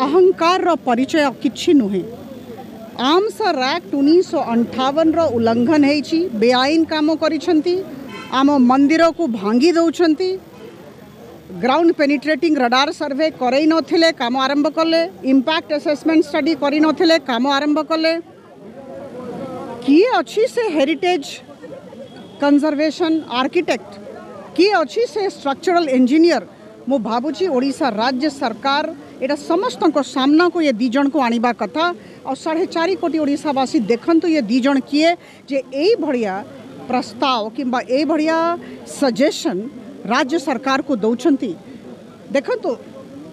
अहंकार परिचय किछि नुहे। आर्म्स एक्ट 1958 उल्लंघन होईछि, बेआईन काम करिसेंती, आम मंदिर को भांगी दौरान, ग्राउंड पेनिट्रेटिंग रडार सर्वे करई नथिले काम आरंभ कले, इंपैक्ट असेसमेंट स्टडी करि नथिले काम आरंभ कले। किए अच्छी से हेरिटेज कंजर्वेशन आर्किटेक्ट, किए अच्छी से स्ट्रक्चरल इंजीनियर। मु भावुची ओडिशा राज्य सरकार एटा समस्त को सामना को ये दीजन को आनिबा कथा और 4.5 कोटी ओडिशावासी देखंतु ये दीजन किए जे एई भड़िया प्रस्ताव किंबा एई भड़िया सजेशन राज्य सरकार को दौरान। देखंतु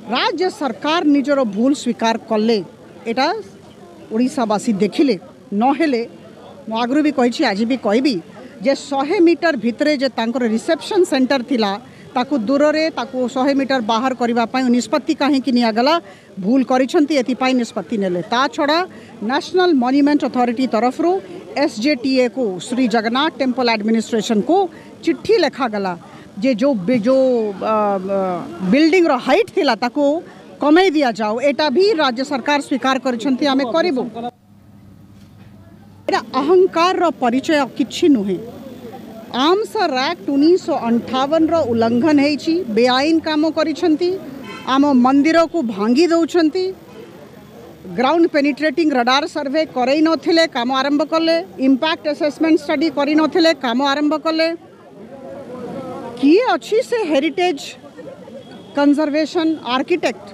राज्य सरकार निजर भूल स्वीकार कले, एटा ओडिशावासी देखिले नहेले मु आगु भी कही आज भी कहबी जे 100 मीटर भितरे जे तांकर रिसेप्शन सेंटर थिला ताकू दूर रे ताकू 100 मीटर बाहर करबा पई निष्पत्ति काहेकि नियागला, भूल करिसेंती एथिपाई निष्पत्ति नेले। ता छड़ा नेशनल मॉन्यूमेंट अथॉरिटी तरफरु SJTA को श्री जगन्नाथ टेम्पल एडमिनिस्ट्रेशन को चिट्ठी लिखा गला जे जो बिल्डिंग रो हाइट थिला ताकू कमे दिया जाओ। एटा भी राज्य सरकार स्वीकार करिसेंती, आमे करिबो। एटा अहंकार परिचय किछि नुहे। आर्म्स एक्ट 1958 उल्लंघन होईछि, बेआईन काम करिसेंती, आम मंदिर को भांगी दौरान, ग्राउंड पेनिट्रेटिंग रडार सर्वे करई नथिले काम आरंभ कले, इंपैक्ट असेसमेंट स्टडी करि नथिले काम आरंभ कले। किए अच्छी से हेरिटेज कंजर्वेशन आर्किटेक्ट,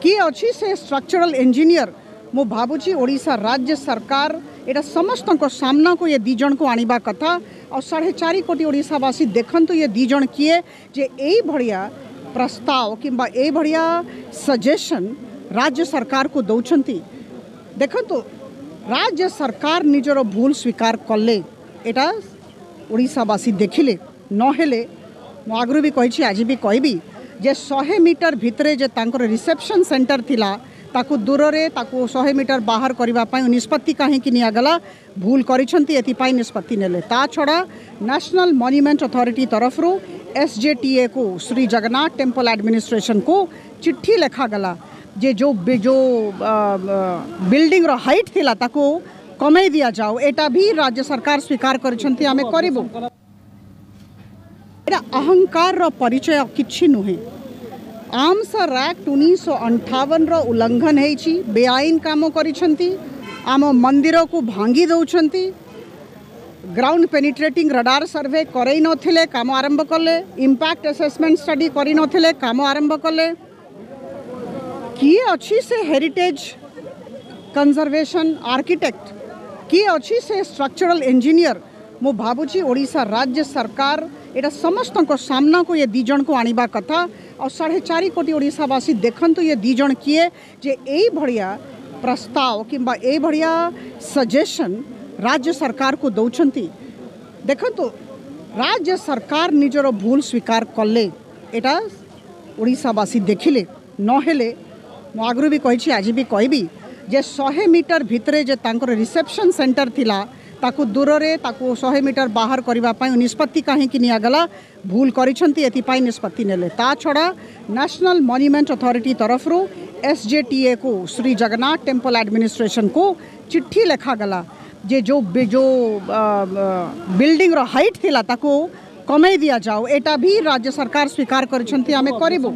किए अच्छी से स्ट्रक्चरल इंजीनियर। मु भावुची ओडिशा राज्य सरकार एटा समस्त को सामना को ये दीजन को आनिबा कथा और 4.5 कोटी ओडिशावासी देखंतु ये दीजन किए जे एई भड़िया प्रस्ताव किंबा एई भड़िया सजेशन राज्य सरकार को दौरान। देखंतु राज्य सरकार निजर भूल स्वीकार कले, एटा ओडिशावासी देखिले नहेले मु आगु भी कही आज भी कहबी जे 100 मीटर भितरे जे तांकर रिसेप्शन सेंटर थिला ताकू दूर रे ताकू 100 मीटर बाहर करबा पई निष्पत्ति काहेकि नियागला, भूल करिसेंती एथिपाई निष्पत्ति नेले। ता छड़ा नेशनल मॉन्यूमेंट अथॉरिटी तरफरु SJTA को श्री जगन्नाथ टेम्पल एडमिनिस्ट्रेशन को चिट्ठी लिखा गला जे जो बिल्डिंग रो हाइट थिला ताकू कमे दिया जाओ। एटा भी राज्य सरकार स्वीकार करिसेंती, आमे करिबो। एटा अहंकार परिचय किछि नुहे। आर्म्स एक्ट 1958 उल्लंघन होईछि, बेआईन काम करिसेंती, आम मंदिर को भांगी दौरान, ग्राउंड पेनिट्रेटिंग रडार सर्वे करई नथिले काम आरंभ कले, इंपैक्ट असेसमेंट स्टडी करि नथिले काम आरंभ कले। किए अच्छी से हेरिटेज कंजर्वेशन आर्किटेक्ट, किए अच्छी से स्ट्रक्चरल इंजीनियर। मु भावुची ओडिशा राज्य सरकार एटा समस्त को सामना को ये दीजन को आनिबा कथा और 4.5 कोटी ओडिशावासी देखंतु ये दीजन किए जे एई भड़िया प्रस्ताव किंबा एई भड़िया सजेशन राज्य सरकार को दौरान। देखंतु राज्य सरकार निजर भूल स्वीकार कले, एटा ओडिशावासी देखिले नहेले मु आगु भी कही आज भी कहबी जे 100 मीटर भितरे जे तांकर रिसेप्शन सेंटर थिला ताकू दूर रे ताकू 100 मीटर बाहर करबा पई निष्पत्ति काहेकि नियागला, भूल करिसेंती एथिपाई निष्पत्ति नेले। ता छड़ा नेशनल मॉन्यूमेंट अथॉरिटी तरफरु SJTA को श्री जगन्नाथ टेम्पल एडमिनिस्ट्रेशन को चिट्ठी लिखा गला जे जो बिल्डिंग रो हाइट थिला ताकू कमे दिया जाओ। एटा भी राज्य सरकार स्वीकार करिसेंती, आमे करिबो।